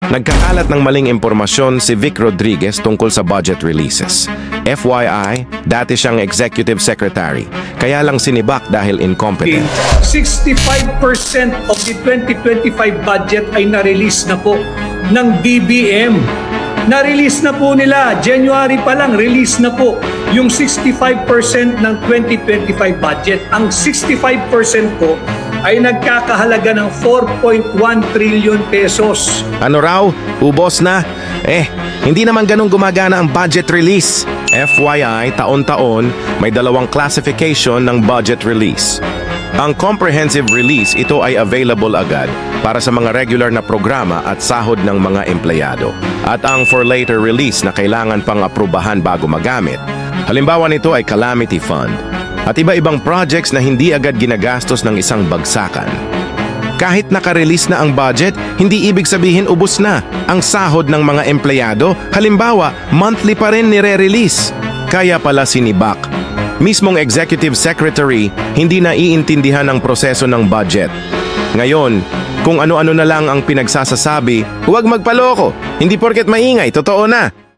Nagkakalat ng maling impormasyon si Vic Rodriguez tungkol sa budget releases. FYI, dati siyang executive secretary, kaya lang sinibak dahil incompetent. 65% of the 2025 budget ay na-release na po ng DBM. Na-release na po nila, January pa lang, release na po yung 65% ng 2025 budget. Ang 65% po ay nagkakahalaga ng 4.1 trillion pesos. Ano raw? Ubos na? Hindi naman ganun gumagana ang budget release. FYI, taon-taon, may dalawang classification ng budget release. Ang comprehensive release, ito ay available agad para sa mga regular na programa at sahod ng mga empleyado. At ang for later release na kailangan pang aprubahan bago magamit. Halimbawa nito ay calamity fund at iba-ibang projects na hindi agad ginagastos ng isang bagsakan. Kahit naka-release na ang budget, hindi ibig sabihin ubos na ang sahod ng mga empleyado. Halimbawa, monthly pa rin nire-release. Kaya pala sinibak. Mismong executive secretary, hindi naiintindihan ang proseso ng budget. Ngayon, kung ano-ano na lang ang pinagsasasabi, huwag magpaloko. Hindi porket maingay, totoo na.